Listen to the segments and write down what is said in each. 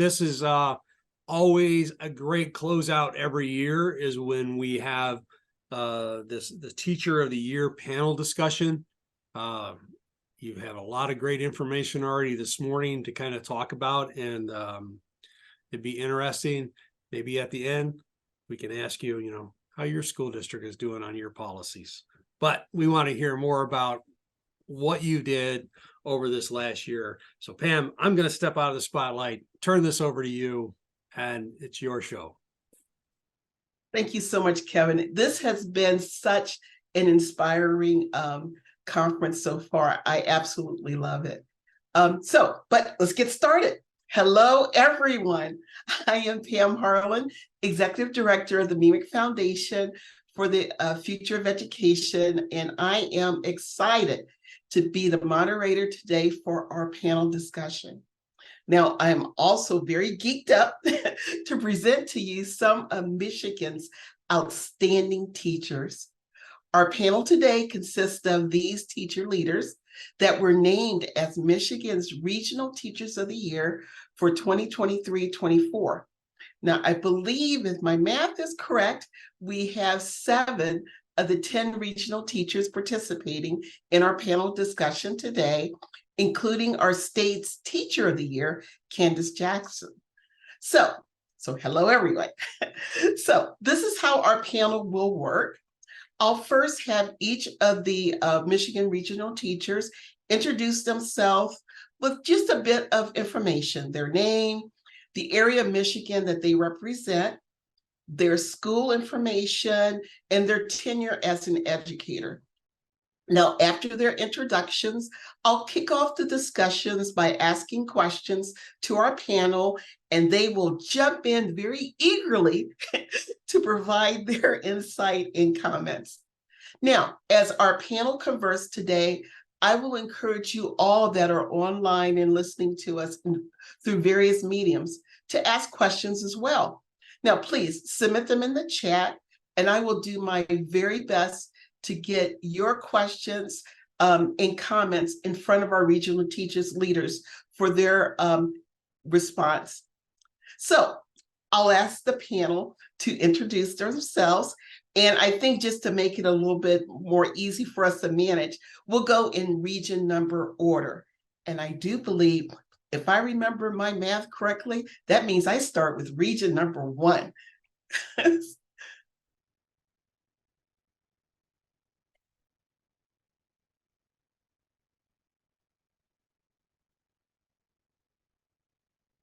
this is always a great closeout every year, is when we have the Teacher of the Year panel discussion. You have a lot of great information already this morning to kind of talk about, and it'd be interesting. Maybe at the end, we can ask you, how your school district is doing on your policies. But we want to hear more about what you did over this last year. So Pam, I'm going to step out of the spotlight, turn this over to you, and it's your show. Thank you so much, Kevin. This has been such an inspiring conference so far. I absolutely love it. But let's get started. Hello, everyone. I am Pam Harlan, Executive Director of the Meemic Foundation for the Future of Education, and I am excited to be the moderator today for our panel discussion. Now, I'm also very geeked up to present to you some of Michigan's outstanding teachers. Our panel today consists of these teacher leaders that were named as Michigan's Regional Teachers of the Year for 2023-24. Now, I believe, if my math is correct, we have 7 of the 10 regional teachers participating in our panel discussion today, including our state's Teacher of the Year, Candice Jackson. So hello, everyone. So this is how our panel will work. I'll first have each of the Michigan regional teachers introduce themselves with just a bit of information: their name, the area of Michigan that they represent, their school information, and their tenure as an educator. Now, after their introductions, I'll kick off the discussions by asking questions to our panel, and they will jump in very eagerly to provide their insight and comments. Now, as our panel converse today, I will encourage you all that are online and listening to us through various mediums to ask questions as well. Now, please submit them in the chat, and I will do my very best to get your questions and comments in front of our regional teachers leaders for their response. So I'll ask the panel to introduce themselves. And I think just to make it a little bit more easy for us to manage, we'll go in region number order. And I do believe, if I remember my math correctly, that means I start with region number 1.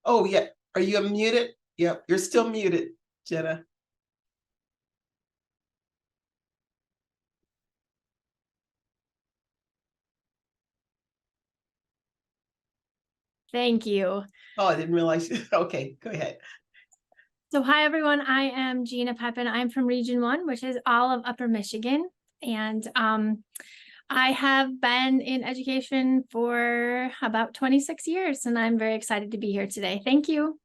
Oh, yeah. Are you unmuted? Yep, you're still muted, Jenna. Thank you. Oh, I didn't realize. Okay, go ahead. So hi, everyone. I am Gina Pepin. I'm from Region 1, which is all of Upper Michigan. And I have been in education for about 26 years, and I'm very excited to be here today. Thank you.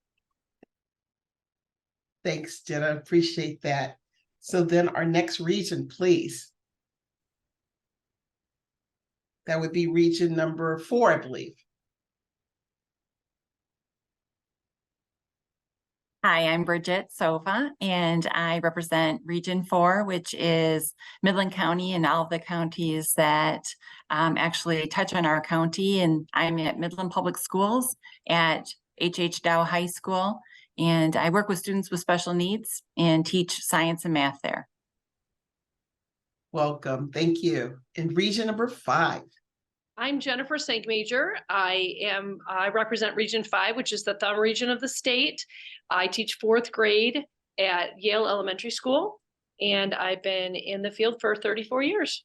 Thanks, Jenna. Appreciate that. So then our next region, please. That would be region number 4, I believe. Hi, I'm Bridget Sova, and I represent Region 4, which is Midland County and all of the counties that actually touch on our county. And I'm at Midland Public Schools at H.H. Dow High School, and I work with students with special needs and teach science and math there. Welcome. Thank you. And region number 5. I'm Jennifer St. Major. I represent Region 5, which is the thumb region of the state. I teach 4th grade at Yale Elementary School, and I've been in the field for 34 years.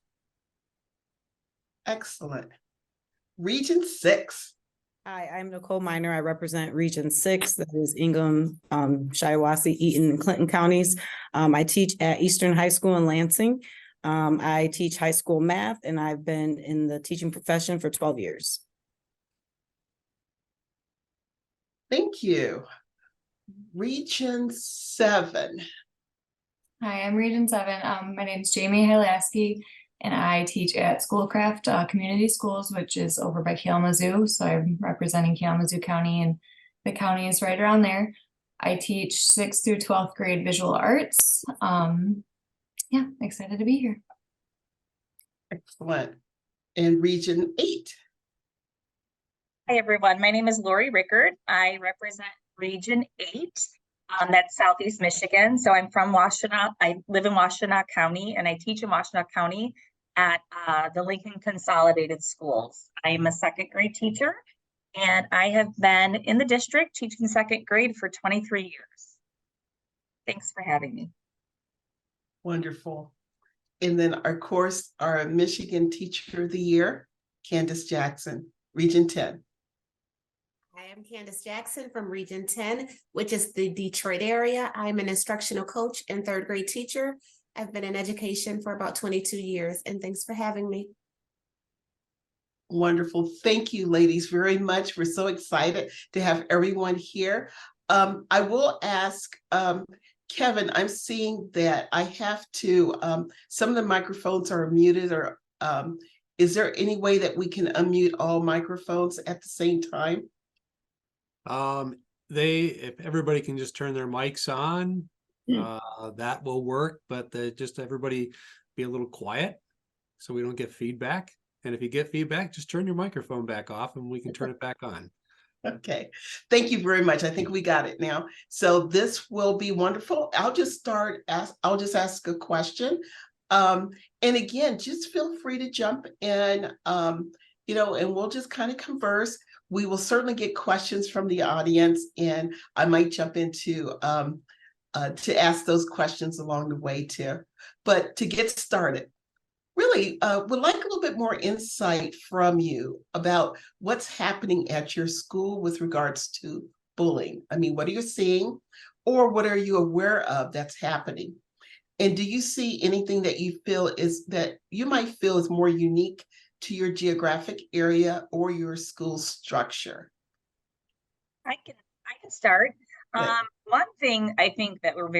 Excellent. Region 6. Hi, I'm Nicole Miner. I represent Region 6, that is Ingham, Shiawassee, Eaton, and Clinton counties. I teach at Eastern High School in Lansing. I teach high school math, and I've been in the teaching profession for 12 years. Thank you. Region 7. Hi, I'm Region 7. My name is Jamie Hilaski, and I teach at Schoolcraft Community Schools, which is over by Kalamazoo. So I'm representing Kalamazoo County and the county is right around there. I teach 6th through 12th grade visual arts. Yeah, excited to be here. Excellent. And Region 8. Hi, everyone. My name is Lori Rickard. I represent Region 8. That's Southeast Michigan. So I'm from Washtenaw. I live in Washtenaw County and I teach in Washtenaw County at the Lincoln Consolidated Schools. I am a 2nd grade teacher and I have been in the district teaching 2nd grade for 23 years. Thanks for having me. Wonderful. And then our Michigan Teacher of the Year, Candice Jackson, Region 10. I am Candice Jackson from Region 10, which is the Detroit area. I'm an instructional coach and 3rd grade teacher. I've been in education for about 22 years, and thanks for having me. Wonderful. Thank you, ladies, very much. We're so excited to have everyone here. I will ask Kevin, I'm seeing that I have to, some of the microphones are muted, or is there any way that we can unmute all microphones at the same time? If everybody can just turn their mics on, that will work, but just everybody be a little quiet so we don't get feedback. And if you get feedback, just turn your microphone back off and we can turn it back on. Okay, thank you very much. I think we got it now. So this will be wonderful. I'll just ask a question. And again, just feel free to jump in, and we'll just kind of converse. We will certainly get questions from the audience, and I might jump into to ask those questions along the way too. But to get started, really would like a little bit more insight from you about what's happening at your school with regards to bullying. I mean, what are you seeing, or what are you aware of that's happening? And do you see anything that you might feel is more unique to your geographic area or your school structure? I can start. Good. One thing I think that we're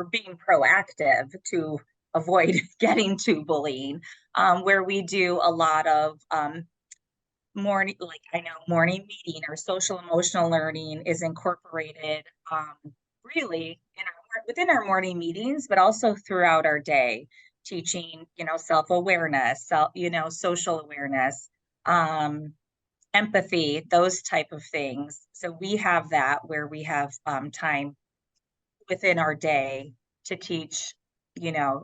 being proactive to avoid getting to bullying, where we do a lot of morning meeting or social emotional learning is incorporated really within our morning meetings, but also throughout our day, teaching, self-awareness, social awareness, empathy, those type of things. So we have that where we have time within our day to teach,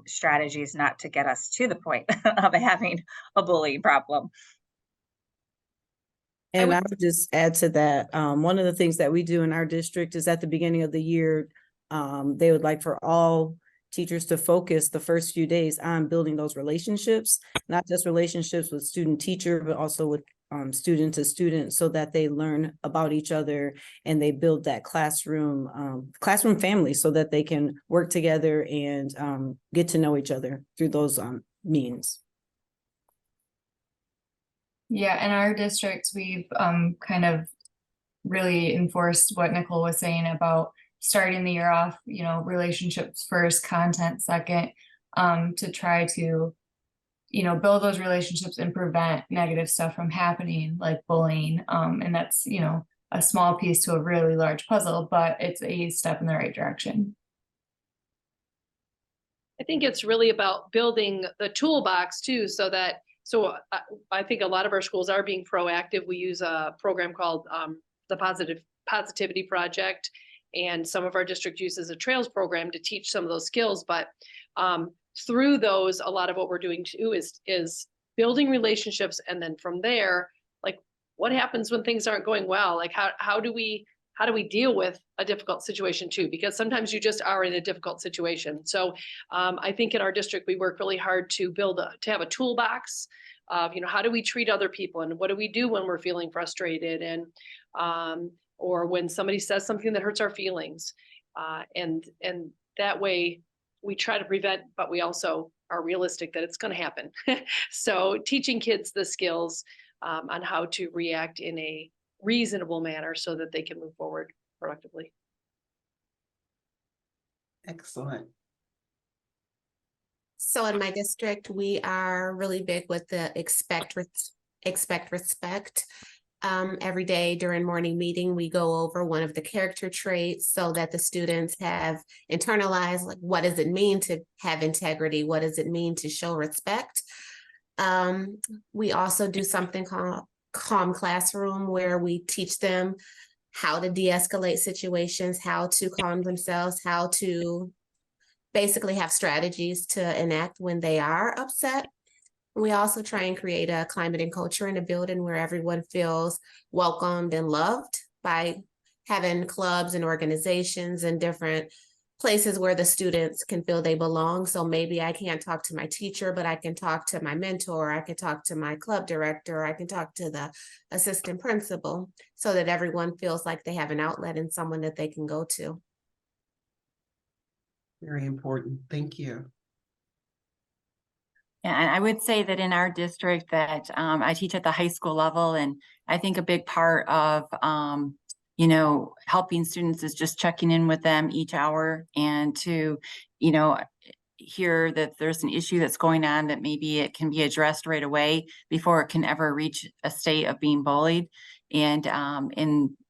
strategies not to get us to the point of having a bullying problem. And I would just add to that, one of the things that we do in our district is at the beginning of the year, they would like for all teachers to focus the first few days on building those relationships, not just relationships with student teacher, but also with student to student, so that they learn about each other and they build that classroom family so that they can work together and get to know each other through those means. Yeah, in our district, we've kind of really enforced what Nicole was saying about starting the year off, relationships first, content second, to try to, build those relationships and prevent negative stuff from happening, like bullying. And that's, a small piece to a really large puzzle, but it's a step in the right direction. I think it's really about building the toolbox too, so I think a lot of our schools are being proactive. We use a program called the Positivity Project, and some of our district uses a trails program to teach some of those skills. But through those, a lot of what we're doing too is building relationships, and then from there, like, what happens when things aren't going well? Like, how do we deal with a difficult situation too? Because sometimes you just are in a difficult situation. So I think in our district, we work really hard to to have a toolbox of, how do we treat other people, and what do we do when we're feeling frustrated, and or when somebody says something that hurts our feelings. And that way we try to prevent, but we also are realistic that it's going to happen. So teaching kids the skills on how to react in a reasonable manner so that they can move forward productively. Excellent. So in my district, we are really big with the expect respect. Every day during morning meeting, we go over one of the character traits so that the students have internalized, like, what does it mean to have integrity? What does it mean to show respect? We also do something called Calm Classroom, where we teach them how to de-escalate situations, how to calm themselves, how to basically have strategies to enact when they are upset. We also try and create a climate and culture in a building where everyone feels welcomed and loved by having clubs and organizations and different places where the students can feel they belong. So maybe I can't talk to my teacher, but I can talk to my mentor, I can talk to my club director, I can talk to the assistant principal, so that everyone feels like they have an outlet and someone that they can go to. Very important. Thank you. Yeah, and I would say that in our district that I teach at the high school level, and I think a big part of you know, helping students is just checking in with them each hour and to, you know, hear that there's an issue that's going on, that maybe it can be addressed right away before it can ever reach a state of being bullied. And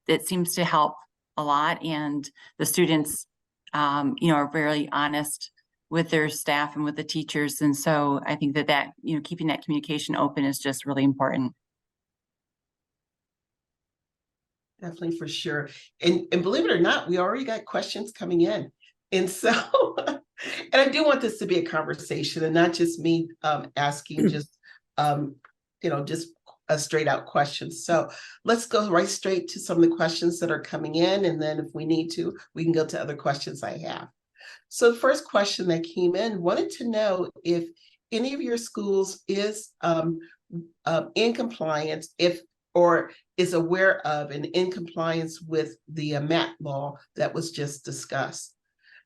it seems to help a lot. And the students, you know, are very honest with their staff and with the teachers. And so I think that, you know, keeping that communication open is just really important. Definitely, for sure. And believe it or not, we already got questions coming in. And so, and I do want this to be a conversation and not just me asking just, you know, just a straight out question. So let's go right straight to some of the questions that are coming in. And then if we need to, we can go to other questions I have. So the first question that came in, wanted to know if any of your schools is in compliance, or is aware of and in compliance with the MAT law that was just discussed.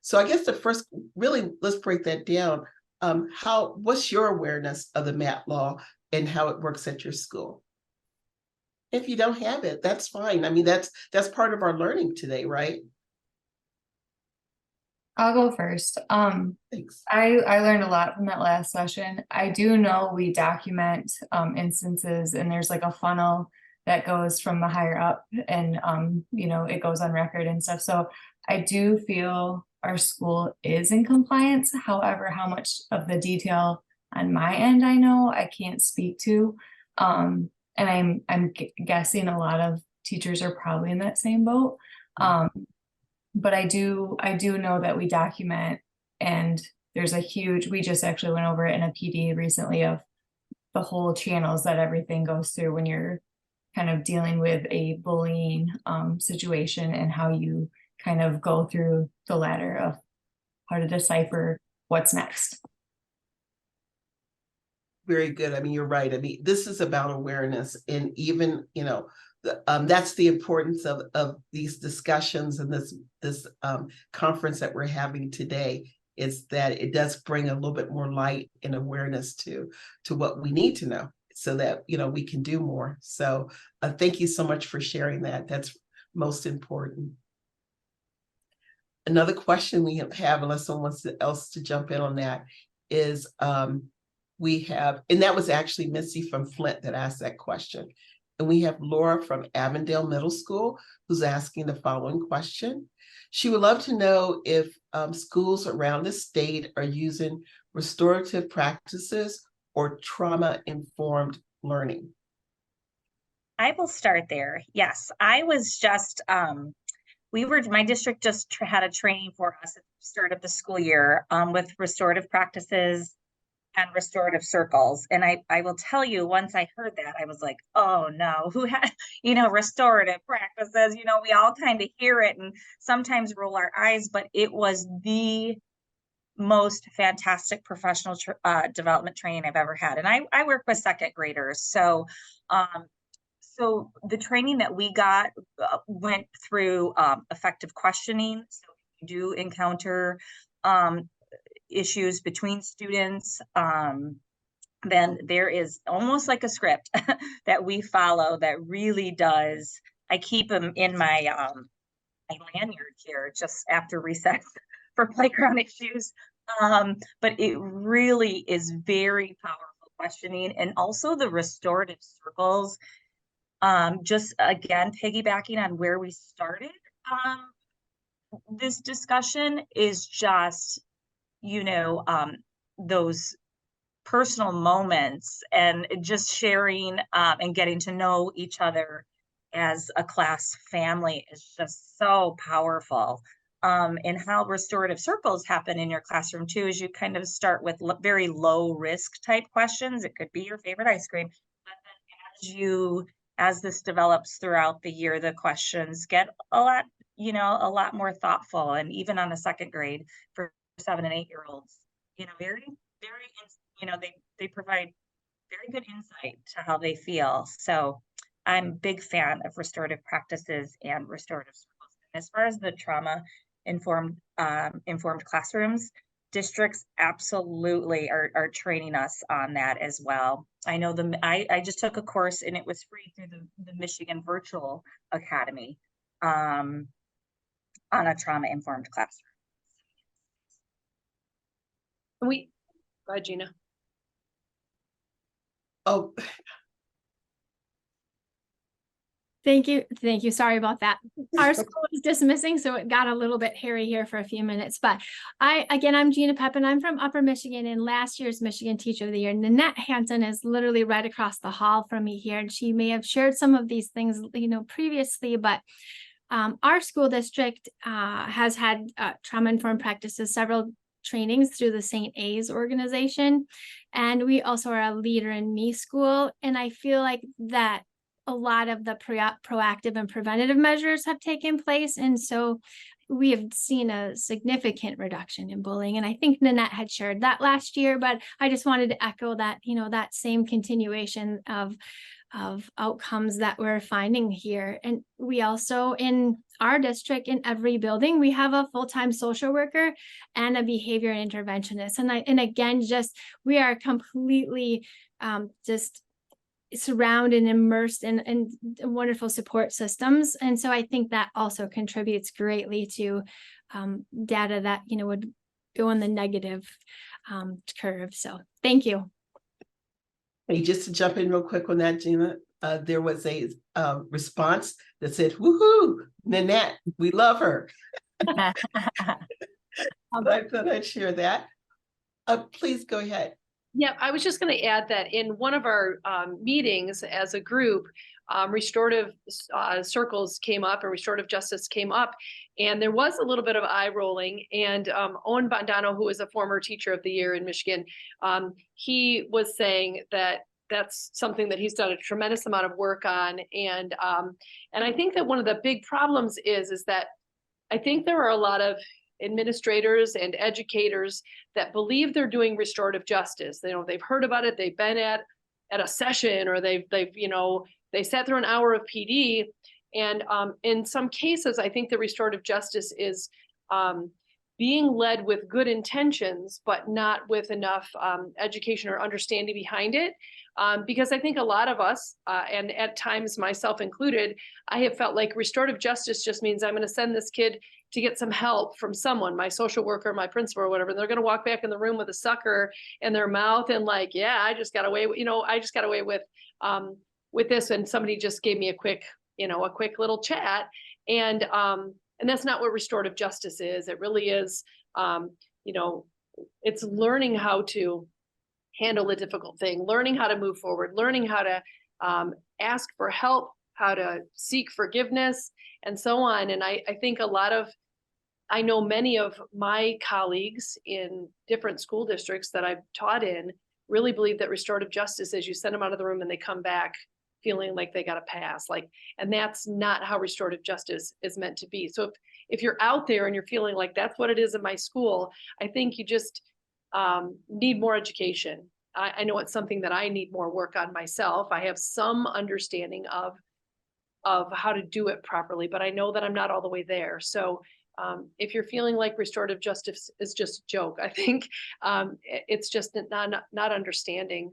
So I guess the first, really, let's break that down. What's your awareness of the MAT law and how it works at your school? If you don't have it, that's fine. I mean, that's part of our learning today, right? I'll go first. Thanks. I learned a lot from that last session. I do know we document instances, and there's like a funnel that goes from the higher up, and you know, it goes on record and stuff. So I do feel our school is in compliance. However, how much of the detail on my end I know, I can't speak to. And I'm guessing a lot of teachers are probably in that same boat. But I do know that we document, and there's we just actually went over it in a PD recently of the whole channels that everything goes through when you're kind of dealing with a bullying situation, and how you kind of go through the ladder of how to decipher what's next. Very good. I mean, you're right. I mean, this is about awareness, and even, you know, that's the importance of these discussions and this conference that we're having today, is that it does bring a little bit more light and awareness to what we need to know, so that, you know, we can do more. So thank you so much for sharing that. That's most important. Another question we have, unless someone else to jump in on that, is we have, and that was actually Missy from Flint that asked that question. And we have Laura from Avondale Middle School who's asking the following question. She would love to know if schools around the state are using restorative practices or trauma-informed learning. I will start there. Yes, I was just, my district just had a training for us at the start of the school year with restorative practices and restorative circles. And I will tell you, once I heard that, I was like, oh no, who had, you know, restorative practices, you know, we all kind of hear it and sometimes roll our eyes, but it was the most fantastic professional development training I've ever had. And I work with second graders. So, so the training that we got went through effective questioning. So you do encounter issues between students, then there is almost like a script that we follow that really does. I keep them in my my lanyard here just after recess for playground issues. But it really is very powerful questioning, and also the restorative circles. Just again, piggybacking on where we started, this discussion is just, those personal moments and just sharing and getting to know each other as a class family is just so powerful. And how restorative circles happen in your classroom too is you kind of start with very low risk type questions. It could be your favorite ice cream, but then as this develops throughout the year, the questions get a lot more thoughtful. And even on a second grade for 7 and 8 year olds, very, very, they provide very good insight to how they feel. So I'm a big fan of restorative practices and restorative circles. As far as the trauma informed classrooms, districts absolutely are training us on that as well. I know I just took a course and it was free through the Michigan Virtual Academy on a trauma informed classroom. Go ahead, Gina. Oh, Thank you. Thank you. Sorry about that. Our school is dismissing, so it got a little bit hairy here for a few minutes. But I'm Gina Pepin. I'm from Upper Michigan, and last year's Michigan Teacher of the Year, Nanette Hansen, is literally right across the hall from me here. And she may have shared some of these things, previously, but our school district has had trauma-informed practices, several trainings through the St. A's organization. And we also are a Leader in Me school. And I feel like that a lot of the proactive and preventative measures have taken place. And so we have seen a significant reduction in bullying. And I think Nanette had shared that last year, but I just wanted to echo that, that same continuation of outcomes that we're finding here. And we also, in our district, in every building, we have a full-time social worker and a behavior interventionist. And again, we are completely just surrounded and immersed in wonderful support systems. And so I think that also contributes greatly to data that, would go in the negative curve. So thank you. hey, just to jump in real quick on that, Gina, there was a response that said, woohoo, Nanette, we love her. I thought I'd share that. Please go ahead. Yeah, I was just going to add that in one of our meetings as a group, restorative circles came up and restorative justice came up, and there was a little bit of eye rolling. And Owen Bondano, who is a former Teacher of the Year in Michigan, he was saying that that's something that he's done a tremendous amount of work on. And I think that one of the big problems is that I think there are a lot of administrators and educators that believe they're doing restorative justice. They've heard about it. They've been at a session, or they sat through an hour of PD. And in some cases, I think the restorative justice is being led with good intentions, but not with enough education or understanding behind it. Because I think a lot of us, and at times myself included, I have felt like restorative justice just means I'm going to send this kid to get some help from someone, my social worker, my principal, or whatever. And they're going to walk back in the room with a sucker in their mouth and like, yeah, I just got away with this. And somebody just gave me a quick little chat. And that's not what restorative justice is. It really is, it's learning how to handle a difficult thing, learning how to move forward, learning how to ask for help, how to seek forgiveness, and so on. And I think I know many of my colleagues in different school districts that I've taught in really believe that restorative justice is you send them out of the room and they come back feeling like they got a pass. And that's not how restorative justice is meant to be. So if you're out there and you're feeling like that's what it is in my school, I think you just need more education. I know it's something that I need more work on myself. I have some understanding of how to do it properly, but I know that I'm not all the way there. So if you're feeling like restorative justice is just a joke, I think it's just not understanding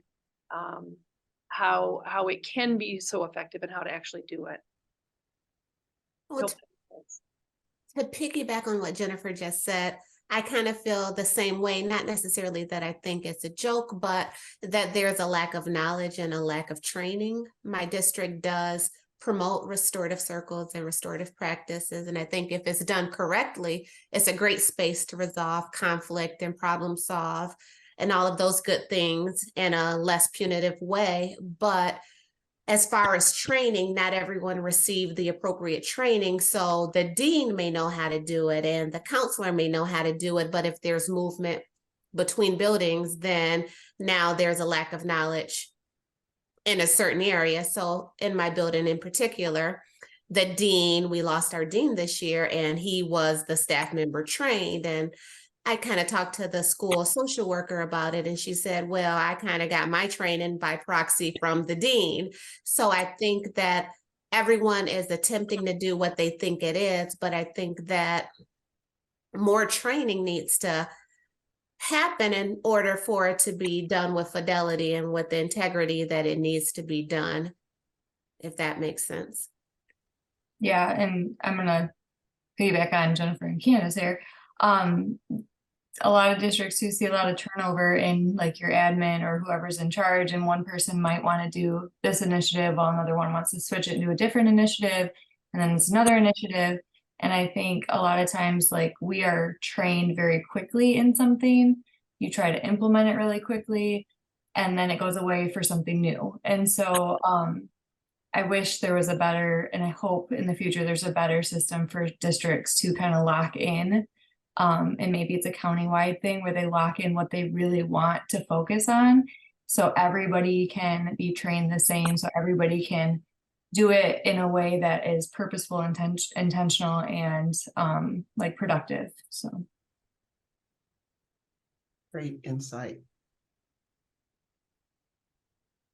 how it can be so effective and how to actually do it. Well, to piggyback on what Jennifer just said, I kind of feel the same way, not necessarily that I think it's a joke, but that there's a lack of knowledge and a lack of training. My district does promote restorative circles and restorative practices. And I think if it's done correctly, it's a great space to resolve conflict and problem solve and all of those good things in a less punitive way. But as far as training, not everyone received the appropriate training. So the dean may know how to do it and the counselor may know how to do it. But if there's movement between buildings, then now there's a lack of knowledge in a certain area. So in my building in particular, the dean, we lost our dean this year and he was the staff member trained. And I kind of talked to the school social worker about it, and she said, well, I kind of got my training by proxy from the dean. So I think that everyone is attempting to do what they think it is, but I think that more training needs to happen in order for it to be done with fidelity and with the integrity that it needs to be done, if that makes sense. Yeah, and I'm gonna piggyback on Jennifer and Candace here. A lot of districts do see a lot of turnover in like your admin or whoever's in charge, and one person might want to do this initiative while another one wants to switch it into a different initiative, and then it's another initiative. And I think a lot of times, like, we are trained very quickly in something, you try to implement it really quickly, and then it goes away for something new. And so I wish there was a better, and I hope in the future there's a better system for districts to kind of lock in. And maybe it's a countywide thing where they lock in what they really want to focus on. So everybody can be trained the same. So everybody can do it in a way that is purposeful, intentional, and like productive. So. Great insight.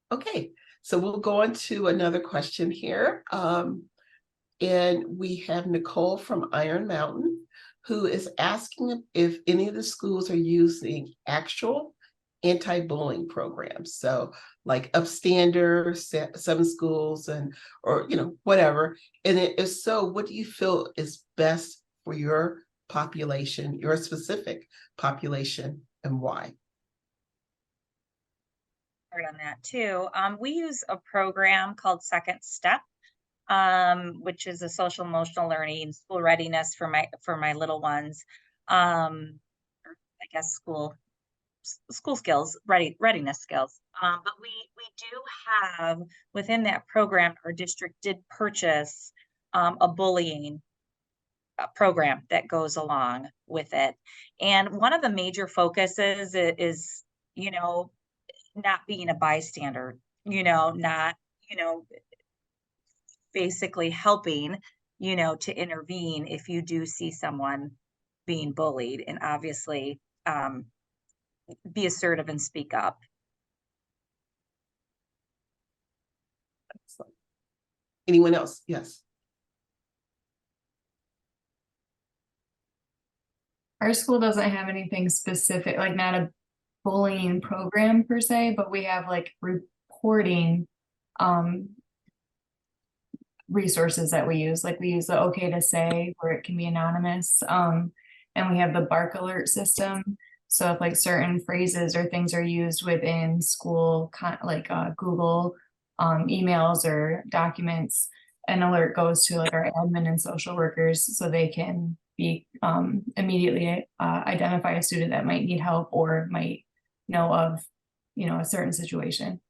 Okay, so we'll go on to another question here. And we have Nicole from Iron Mountain, who is asking if any of the schools are using actual anti-bullying programs. So like Upstander, some schools, and or whatever. And if so, what do you feel is best for your population, your specific population, and why? On that too. We use a program called Second Step, which is a social emotional learning school readiness for my little ones. I guess school skills, readiness skills. But we do have within that program, our district did purchase a bullying program that goes along with it. And one of the major focuses is not being a bystander, not, basically helping, to intervene if you do see someone being bullied, and obviously be assertive and speak up. Excellent. Anyone else? Yes. Our school doesn't have anything specific, like not a bullying program per se, but we have like reporting resources that we use. Like we use the OK to Say, where it can be anonymous, and we have the bark alert system. So if like certain phrases or things are used within school, like Google emails or documents, an alert goes to like our admin and social workers, so they can be immediately identify a student that might need help or might know of a certain situation.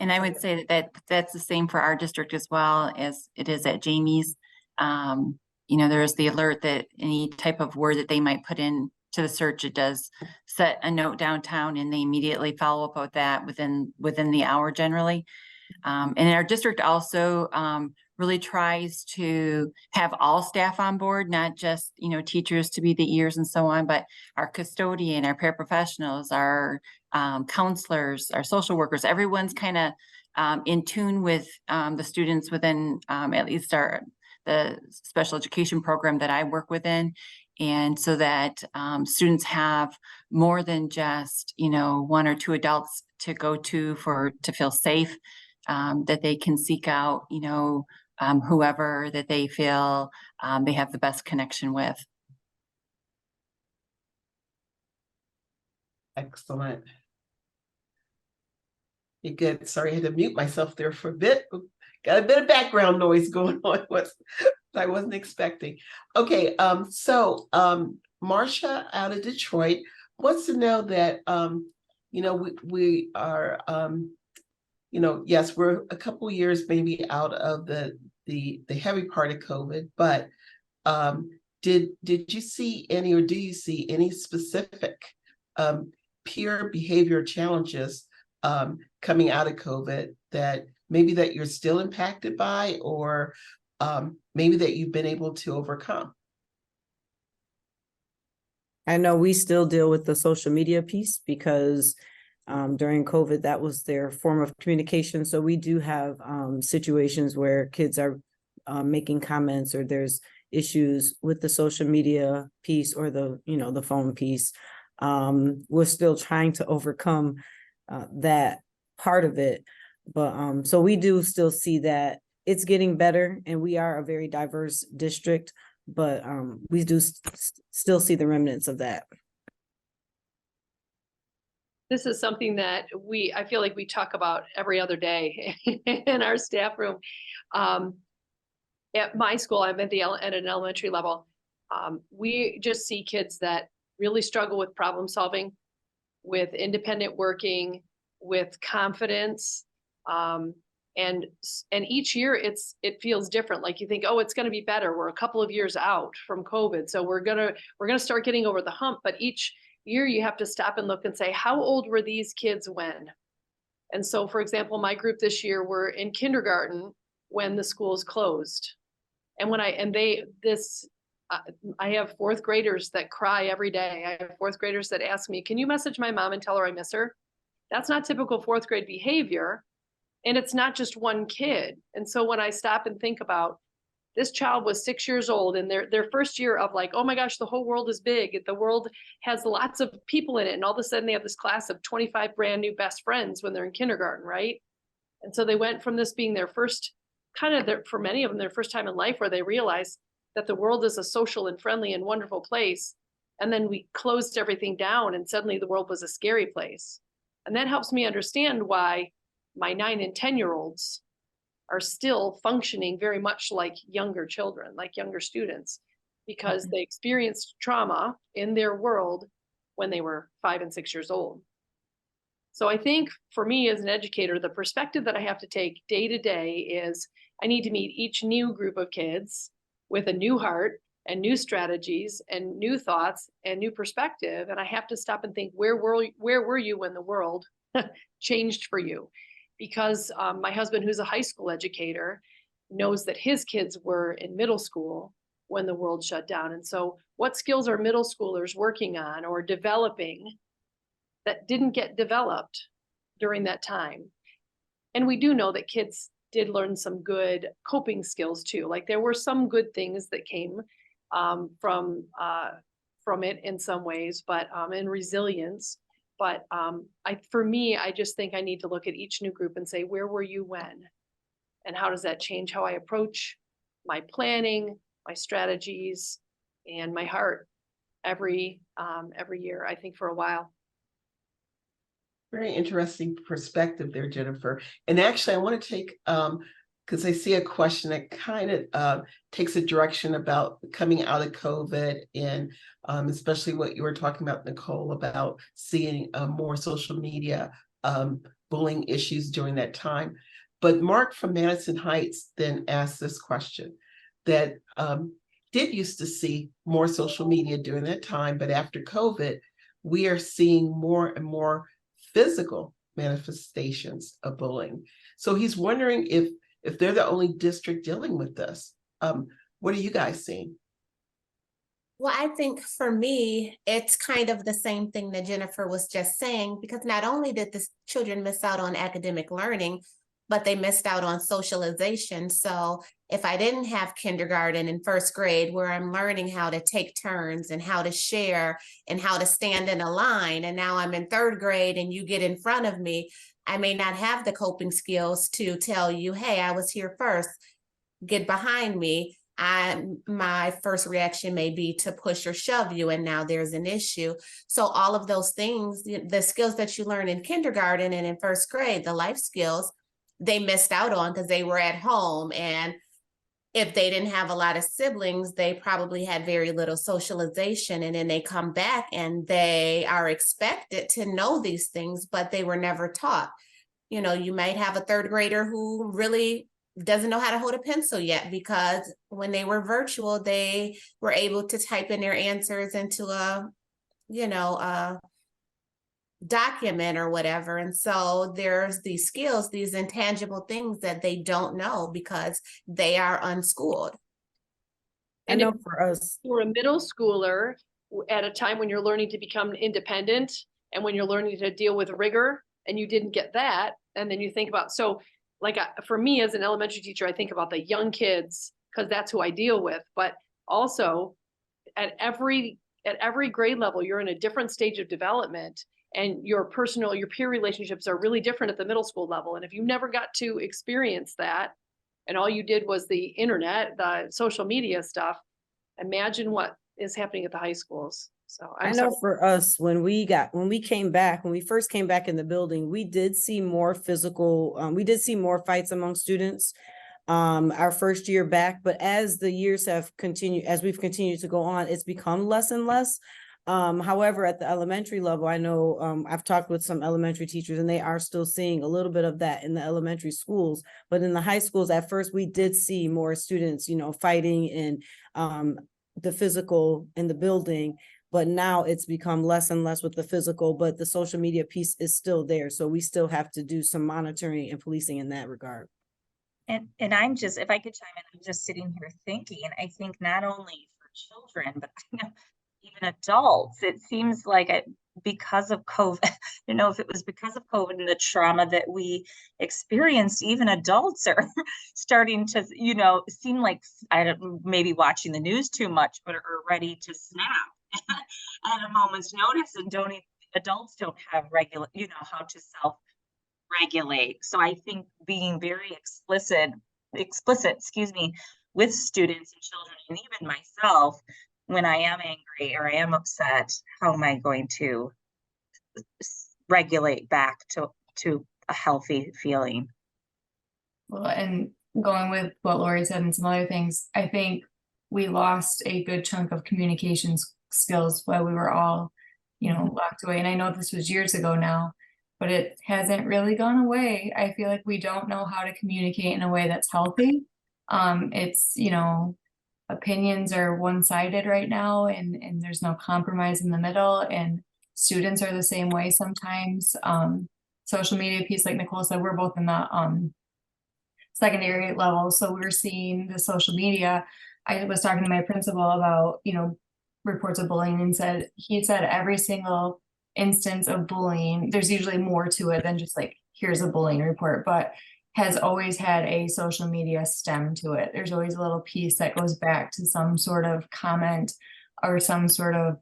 And I would say that that's the same for our district as well as it is at Jamie's. There's the alert that any type of word that they might put in to the search, it does set a note downtown, and they immediately follow up with that within the hour generally. And our district also really tries to have all staff on board, not just, teachers to be the ears and so on, but our custodian, our paraprofessionals, our counselors, our social workers, everyone's kind of in tune with the students within at least the special education program that I work within. And so that students have more than just, one or two adults to go to feel safe, that they can seek out, whoever that they feel they have the best connection with. Excellent. You're good. Sorry, I had to mute myself there for a bit. Got a bit of background noise going on, what I wasn't expecting. Okay, Marcia out of Detroit wants to know that we are yes, we're a couple years maybe out of the heavy part of COVID, but did you see any, or do you see any specific peer behavior challenges coming out of COVID that maybe that you're still impacted by, or maybe that you've been able to overcome? I know we still deal with the social media piece because during COVID, that was their form of communication. So we do have situations where kids are making comments, or there's issues with the social media piece or the phone piece. We're still trying to overcome that part of it. But so we do still see that it's getting better, and we are a very diverse district, but we do still see the remnants of that. This is something that I feel like we talk about every other day in our staff room. At my school, I'm at an elementary level. We just see kids that really struggle with problem solving, with independent working, with confidence. And each year it feels different. Like you think, oh, it's going to be better. We're a couple of years out from COVID, so we're gonna start getting over the hump. But each year you have to stop and look and say, how old were these kids when? And so, for example, my group this year were in kindergarten when the schools closed. And I have fourth graders that cry every day. I have fourth graders that ask me, can you message my mom and tell her I miss her? That's not typical fourth grade behavior. And it's not just one kid. And so when I stop and think about, this child was 6 years old, and their first year of like, oh my gosh, the whole world is big. The world has lots of people in it. And all of a sudden they have this class of 25 brand new best friends when they're in kindergarten, right? And so they went from this being their first for many of them, their first time in life where they realized that the world is a social and friendly and wonderful place. And then we closed everything down, and suddenly the world was a scary place. And that helps me understand why my 9 and 10-year-olds are still functioning very much like younger children, like younger students, because they experienced trauma in their world when they were 5 and 6 years old. So I think for me as an educator, the perspective that I have to take day to day is I need to meet each new group of kids with a new heart and new strategies and new thoughts and new perspective. And I have to stop and think, where were you when the world changed for you? Because my husband, who's a high school educator, knows that his kids were in middle school when the world shut down. And so what skills are middle schoolers working on or developing that didn't get developed during that time? And we do know that kids did learn some good coping skills too. Like there were some good things that came from it in some ways, but in resilience. But for me, I just think I need to look at each new group and say, where were you when? And how does that change how I approach my planning, my strategies, and my heart every year, I think for a while. Very interesting perspective there, Jennifer. And actually, I want to take, because I see a question that kind of takes a direction about coming out of COVID, and especially what you were talking about, Nicole, about seeing more social media bullying issues during that time. But Mark from Madison Heights then asked this question that did used to see more social media during that time, but after COVID, we are seeing more and more physical manifestations of bullying. So he's wondering if they're the only district dealing with this. What are you guys seeing? Well, I think for me, it's kind of the same thing that Jennifer was just saying, because not only did the children miss out on academic learning, but they missed out on socialization. So if I didn't have kindergarten and first grade where I'm learning how to take turns and how to share and how to stand in a line, and now I'm in third grade and you get in front of me, I may not have the coping skills to tell you, hey, I was here first. get behind me, my first reaction may be to push or shove you, and now there's an issue. So all of those things, the skills that you learn in kindergarten and in first grade, the life skills, they missed out on because they were at home. And if they didn't have a lot of siblings, they probably had very little socialization. And then they come back and they are expected to know these things, but they were never taught. You know, you might have a third grader who really doesn't know how to hold a pencil yet, because when they were virtual, they were able to type in their answers into a document or whatever. And so there's these skills, these intangible things that they don't know because they are unschooled. I know for us, You're a middle schooler at a time when you're learning to become independent and when you're learning to deal with rigor, and you didn't get that. And then you think about, so like for me as an elementary teacher, I think about the young kids because that's who I deal with. But also at every grade level, you're in a different stage of development, and your peer relationships are really different at the middle school level. And if you never got to experience that, and all you did was the internet, the social media stuff, imagine what is happening at the high schools. So I know for us, when we first came back in the building, we did see more we did see more fights among students our first year back, but as the years have continued, as we've continued to go on, it's become less and less. However, at the elementary level, I know I've talked with some elementary teachers and they are still seeing a little bit of that in the elementary schools, but in the high schools, at first we did see more students, fighting in the physical in the building. But now it's become less and less with the physical, but the social media piece is still there. So we still have to do some monitoring and policing in that regard. And I'm just, if I could chime in, I'm just sitting here thinking, I think not only for children, but I know even adults, it seems like because of COVID, if it was because of COVID and the trauma that we experienced, even adults are starting to, seem like, maybe watching the news too much, but are ready to snap at a moment's notice, and adults don't have regular, how to self-regulate. So I think being very explicit, with students and children, and even myself, when I am angry or I am upset, how am I going to regulate back to a healthy feeling? Well, and going with what Lori said and some other things, I think we lost a good chunk of communications skills while we were all, locked away. And I know this was years ago now, but it hasn't really gone away. I feel like we don't know how to communicate in a way that's healthy. It's, opinions are one-sided right now, and there's no compromise in the middle, and students are the same way sometimes. Social media piece, like Nicole said, we're both in the secondary level, so we're seeing the social media. I was talking to my principal about, reports of bullying, and he said every single instance of bullying, there's usually more to it than just like, here's a bullying report, but has always had a social media stem to it. There's always a little piece that goes back to some sort of comment or some sort of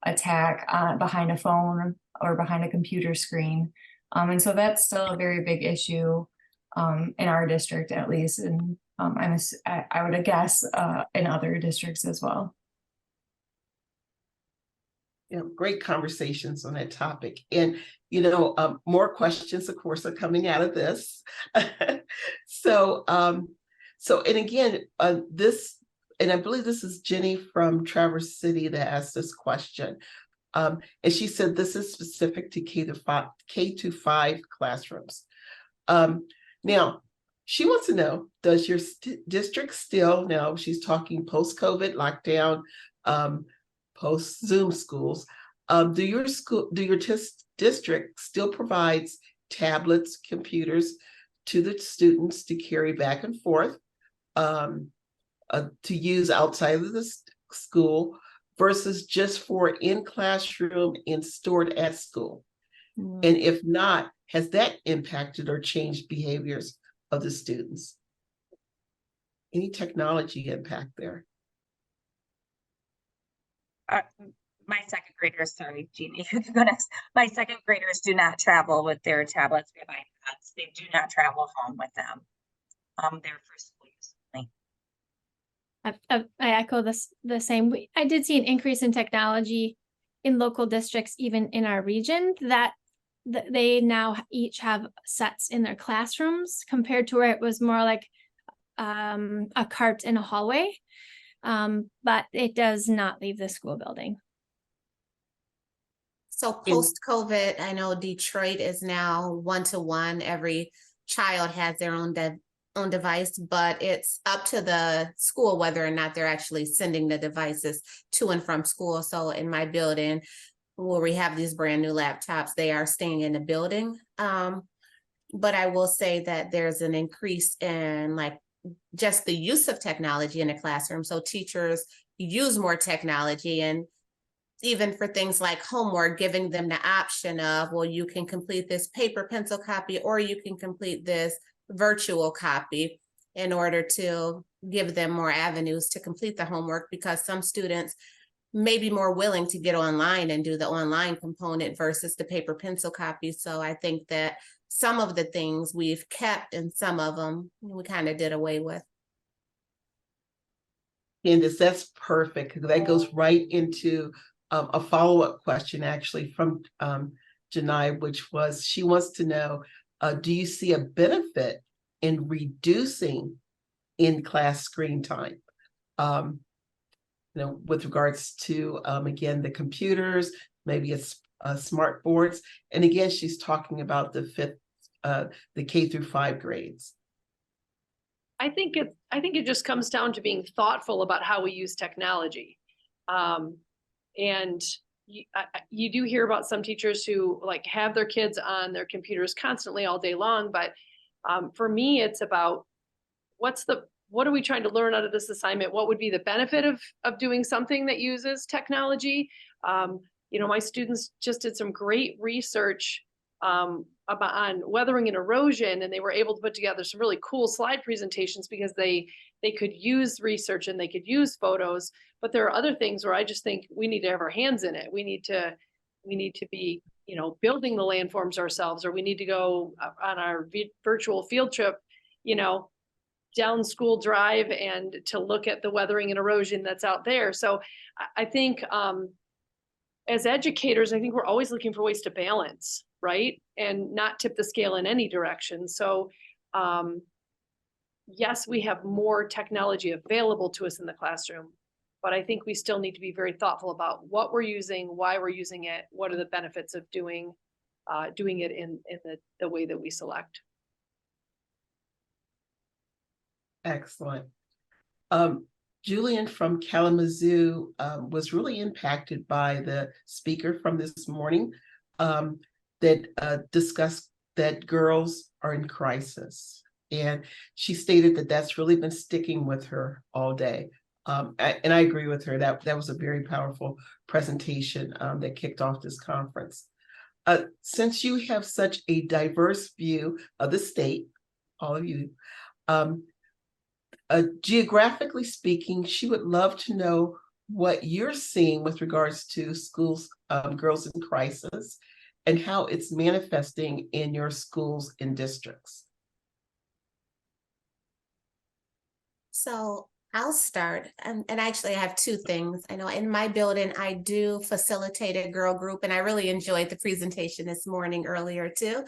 attack behind a phone or behind a computer screen. And so that's still a very big issue in our district, at least. And I would guess in other districts as well. Great conversations on that topic. And, more questions, of course, are coming out of this. So, and again, and I believe this is Jenny from Traverse City that asked this question. And she said this is specific to K-5 classrooms. Now, she wants to know, does your district still, now she's talking post-COVID lockdown, post-Zoom schools, do your district still provides tablets, computers to the students to carry back and forth to use outside of the school versus just for in classroom and stored at school? Mm-hmm. And if not, has that impacted or changed behaviors of the students? Any technology impact there? My second graders, sorry, Jeannie, you can go next. My second graders do not travel with their tablets or iPads. They do not travel home with them. They're for school use. I echo the same. I did see an increase in technology in local districts, even in our region, that they now each have sets in their classrooms compared to where it was more like a cart in a hallway. But it does not leave the school building. So post-COVID, I know Detroit is now 1-to-1. Every child has their own device, but it's up to the school whether or not they're actually sending the devices to and from school. So in my building, where we have these brand new laptops, they are staying in the building. But I will say that there's an increase in like just the use of technology in the classroom. So teachers use more technology, and even for things like homework, giving them the option of, well, you can complete this paper pencil copy, or you can complete this virtual copy, in order to give them more avenues to complete the homework, because some students may be more willing to get online and do the online component versus the paper pencil copy. So I think that some of the things we've kept and some of them we kind of did away with. Candice, that's perfect. That goes right into a follow-up question actually from Janai, which was, she wants to know, do you see a benefit in reducing in-class screen time? With regards to, again, the computers, maybe it's smart boards. And again, she's talking about the K-5 grades. I think it just comes down to being thoughtful about how we use technology. And you do hear about some teachers who like have their kids on their computers constantly all day long. But for me, it's about what are we trying to learn out of this assignment? What would be the benefit of doing something that uses technology? My students just did some great research on weathering and erosion, and they were able to put together some really cool slide presentations because they could use research and they could use photos. But there are other things where I just think we need to have our hands in it. We need to be, building the landforms ourselves, or we need to go on our virtual field trip, down School Drive and to look at the weathering and erosion that's out there. So I think as educators, I think we're always looking for ways to balance, right? And not tip the scale in any direction. So yes, we have more technology available to us in the classroom, but I think we still need to be very thoughtful about what we're using, why we're using it, what are the benefits of doing it in the way that we select. Excellent. Julian from Kalamazoo was really impacted by the speaker from this morning that discussed that girls are in crisis. And she stated that that's really been sticking with her all day. And I agree with her. That was a very powerful presentation that kicked off this conference. Since you have such a diverse view of the state, all of you, geographically speaking, she would love to know what you're seeing with regards to schools, girls in crisis, and how it's manifesting in your schools and districts. So I'll start, and actually I have two things. I know in my building, I do facilitate a girl group, and I really enjoyed the presentation this morning earlier too.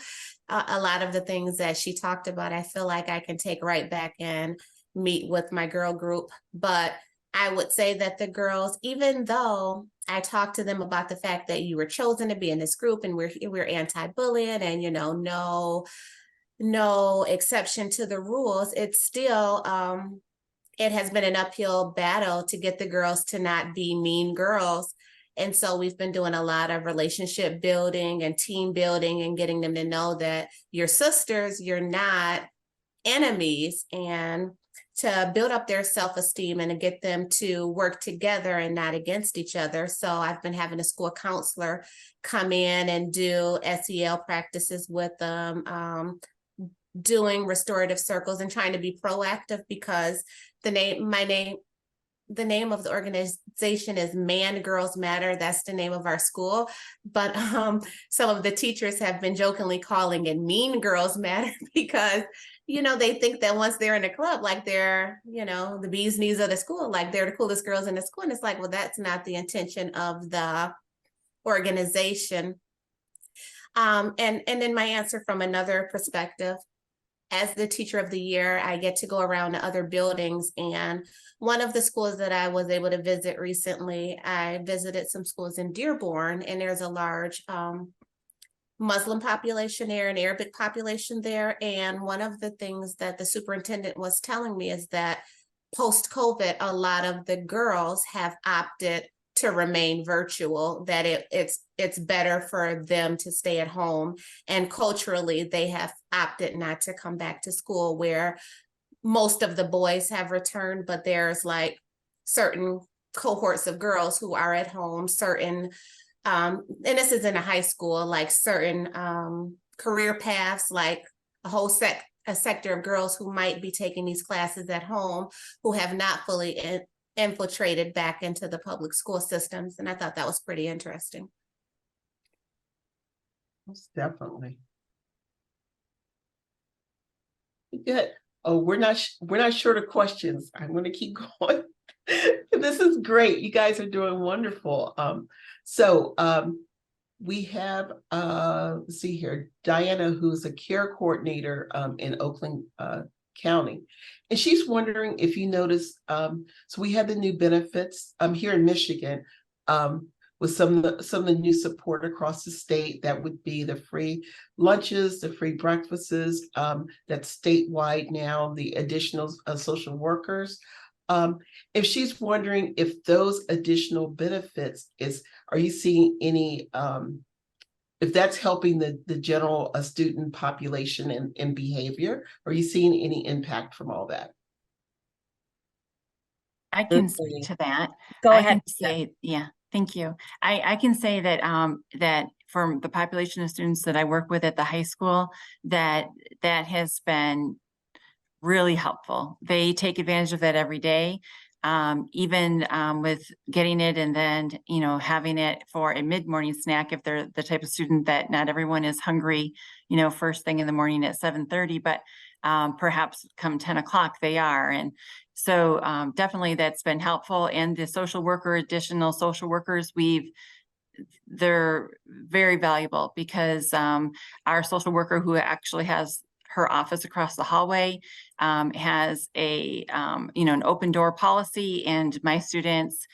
A lot of the things that she talked about, I feel like I can take right back and meet with my girl group. But I would say that the girls, even though I talked to them about the fact that you were chosen to be in this group and we're anti-bullying and no exception to the rules, it's still it has been an uphill battle to get the girls to not be mean girls. And so we've been doing a lot of relationship building and team building and getting them to know that you're sisters, you're not enemies, and to build up their self-esteem and to get them to work together and not against each other. So I've been having a school counselor come in and do SEL practices with them, doing restorative circles and trying to be proactive, because my the name of the organization is Man Girls Matter. That's the name of our school. But some of the teachers have been jokingly calling it Mean Girls Matter because, you know, they think that once they're in a club, like they're, you know, the bee's knees of the school, like they're the coolest girls in the school. And it's like, well, that's not the intention of the organization. And then my answer from another perspective, as the teacher of the year, I get to go around to other buildings. And one of the schools that I was able to visit recently, I visited some schools in Dearborn, and there's a large Muslim population there, an Arabic population there. And one of the things that the superintendent was telling me is that post-COVID, a lot of the girls have opted to remain virtual, that it's better for them to stay at home. And culturally, they have opted not to come back to school, where most of the boys have returned, but there's like certain cohorts of girls who are at home, certain, and this is in a high school, like certain career paths, like a sector of girls who might be taking these classes at home, who have not fully infiltrated back into the public school systems. And I thought that was pretty interesting. Most definitely. Good. Oh, we're not short of questions. I'm going to keep going. This is great. You guys are doing wonderful. We have let's see here, Diana, who's a care coordinator in Oakland County. And she's wondering if you noticed, so we had the new benefits here in Michigan with some of the new support across the state. That would be the free lunches, the free breakfasts, that's statewide now, the additional social workers. If she's wondering if those additional benefits are you seeing any, if that's helping the general student population and behavior, are you seeing any impact from all that? I can speak to that. Go I ahead. can say, yeah, thank you. I can say that that from the population of students that I work with at the high school, that has been really helpful. They take advantage of that every day. Even with getting it and then, you know, having it for a mid-morning snack, if they're the type of student that not everyone is hungry, you know, first thing in the morning at 7:30, but perhaps come 10 o'clock they are. And so definitely that's been helpful. And the additional social workers, they're very valuable because our social worker, who actually has her office across the hallway, has a an open door policy, and my students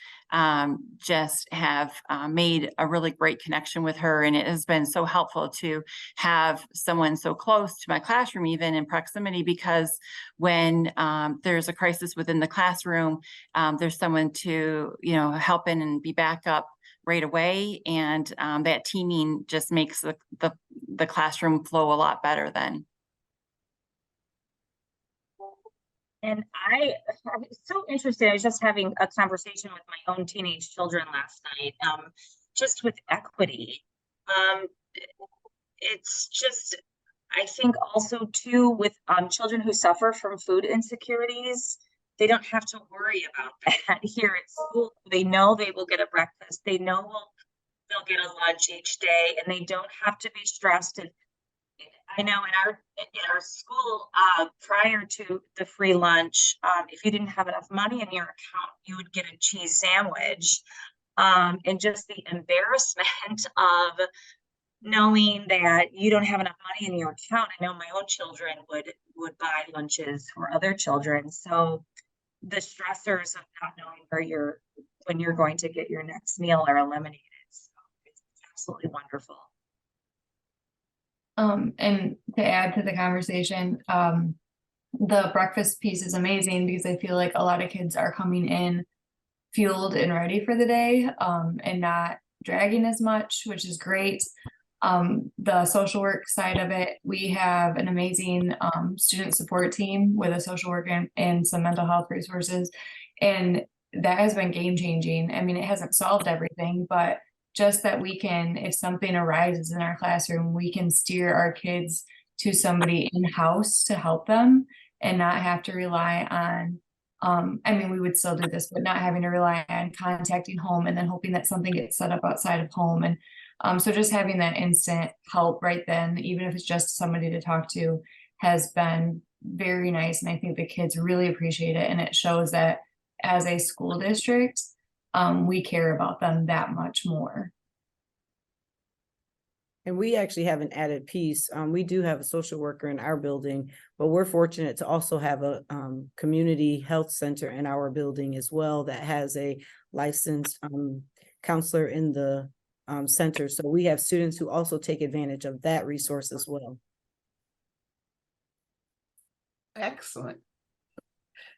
just have made a really great connection with her, and it has been so helpful to have someone so close to my classroom, even in proximity, because when there's a crisis within the classroom, there's someone to help in and be back up right away, and that teaming just makes the classroom flow a lot better then. And I'm so interested. I was just having a conversation with my own teenage children last night, just with equity. It's just, I think also too, with children who suffer from food insecurities, they don't have to worry about that here at school. They know they will get a breakfast. They know they'll get a lunch each day, and they don't have to be stressed. And I know in our school, prior to the free lunch, if you didn't have enough money in your account, you would get a cheese sandwich. And just the embarrassment of knowing that you don't have enough money in your account. I know my own children would buy lunches for other children. So the stressors of not knowing when you're going to get your next meal are eliminated. So it's absolutely wonderful. And to add to the conversation, the breakfast piece is amazing because I feel like a lot of kids are coming in fueled and ready for the day, and not dragging as much, which is great. The social work side of it, we have an amazing student support team with a social worker and some mental health resources, and that has been game changing. I mean, it hasn't solved everything, but just that we can, if something arises in our classroom, we can steer our kids to somebody in-house to help them and not have to rely on I mean, we would still do this, but not having to rely on contacting home and then hoping that something gets set up outside of home. And so just having that instant help right then, even if it's just somebody to talk to, has been very nice. And I think the kids really appreciate it. And it shows that as a school district, we care about them that much more. And we actually have an added piece. We do have a social worker in our building, but we're fortunate to also have a community health center in our building as well that has a licensed counselor in the center. So we have students who also take advantage of that resource as well. Excellent.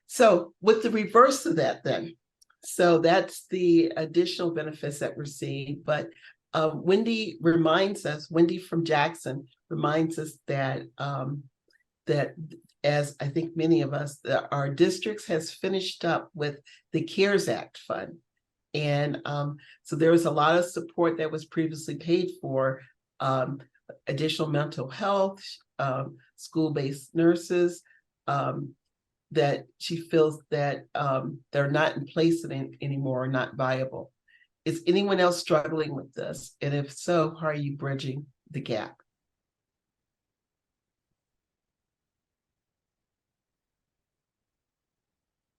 So with the reverse of that then, so that's the additional benefits that we're seeing, but Wendy from Jackson reminds us that that as I think many of us, our districts has finished up with the CARES Act fund. And so there was a lot of support that was previously paid for, additional mental health, school-based nurses, that she feels that they're not in place anymore, or not viable. Is anyone else struggling with this? And if so, how are you bridging the gap?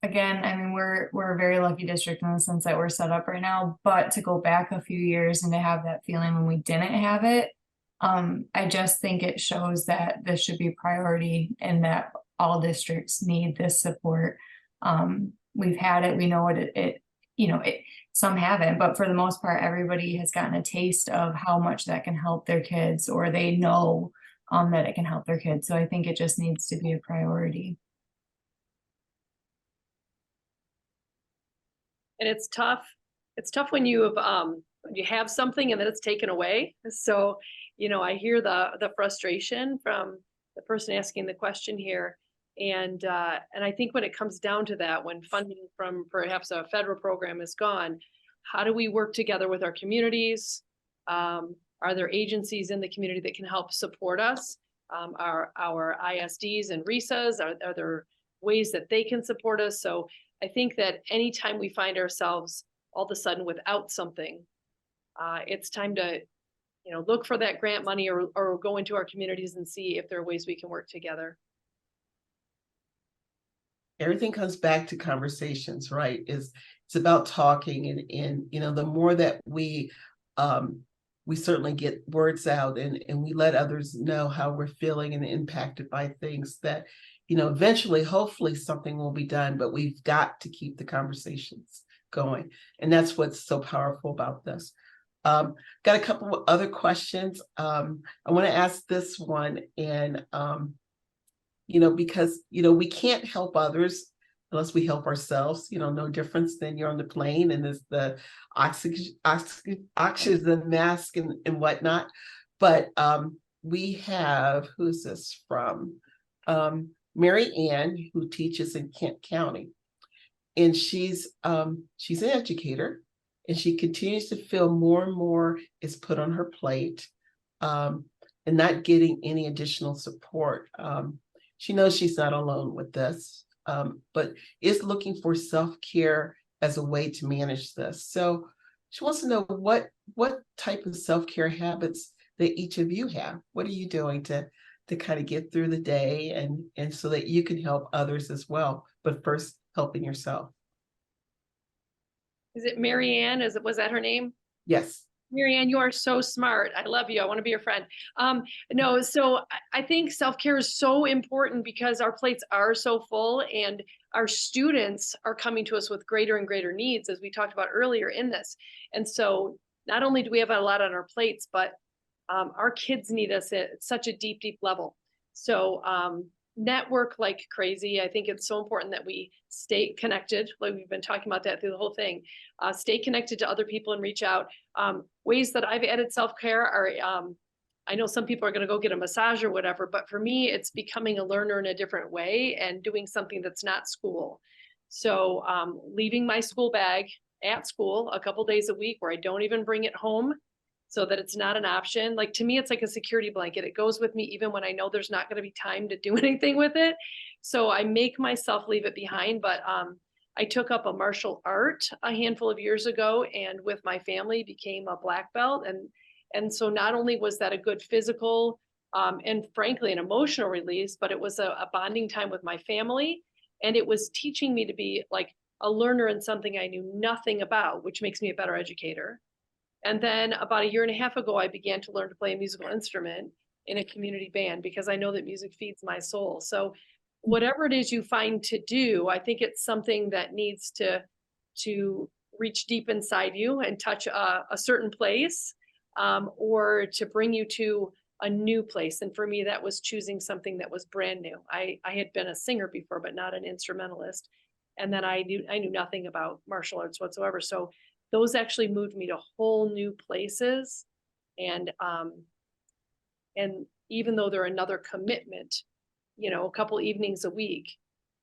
Again, I mean, we're a very lucky district in the sense that we're set up right now, but to go back a few years and to have that feeling when we didn't have it, I just think it shows that this should be a priority and that all districts need this support. We've had it, we know what some haven't, but for the most part, everybody has gotten a taste of how much that can help their kids, or they know that it can help their kids. So I think it just needs to be a priority. And it's tough. It's tough when you have something and then it's taken away. So, I hear the frustration from the person asking the question here. And I think when it comes down to that, when funding from perhaps a federal program is gone, how do we work together with our communities? Are there agencies in the community that can help support us? Our ISDs and RESAs, are there ways that they can support us? So I think that anytime we find ourselves all of a sudden without something, it's time to, look for that grant money or go into our communities and see if there are ways we can work together. Everything comes back to conversations, right? It's about talking, and the more that we certainly get words out and we let others know how we're feeling and impacted by things, that eventually, hopefully something will be done, but we've got to keep the conversations going. And that's what's so powerful about this. Got a couple of other questions. I want to ask this one, and because we can't help others unless we help ourselves. No difference than you're on the plane and there's the oxygen mask and whatnot. But we have, who's this from? Mary Ann, who teaches in Kent County, and she's an educator, and she continues to feel more and more is put on her plate, and not getting any additional support. She knows she's not alone with this, but is looking for self-care as a way to manage this. So she wants to know what type of self-care habits that each of you have. What are you doing to kind of get through the day and so that you can help others as well, but first helping yourself? Is it Mary Ann? Was that her name? Yes. Mary Ann, you are so smart. I love you. I want to be your friend. No, so I think self-care is so important because our plates are so full and our students are coming to us with greater and greater needs, as we talked about earlier in this. And so not only do we have a lot on our plates, but our kids need us at such a deep, deep level. So network like crazy. I think it's so important that we stay connected. Like we've been talking about that through the whole thing. Stay connected to other people and reach out. Ways that I've added self-care are, I know some people are going to go get a massage or whatever, but for me, it's becoming a learner in a different way and doing something that's not school. So leaving my school bag at school a couple days a week where I don't even bring it home, so that it's not an option. Like to me, it's like a security blanket. It goes with me even when I know there's not going to be time to do anything with it. So I make myself leave it behind, but I took up a martial art a handful of years ago, and with my family became a black belt. And so not only was that a good physical and frankly an emotional release, but it was a bonding time with my family. And it was teaching me to be like a learner in something I knew nothing about, which makes me a better educator. And then about a year and a half ago, I began to learn to play a musical instrument in a community band because I know that music feeds my soul. So whatever it is you find to do, I think it's something that needs to reach deep inside you and touch a certain place, or to bring you to a new place. And for me, that was choosing something that was brand new. I had been a singer before, but not an instrumentalist. And then I knew nothing about martial arts whatsoever. So those actually moved me to whole new places. And even though they're another commitment, a couple evenings a week,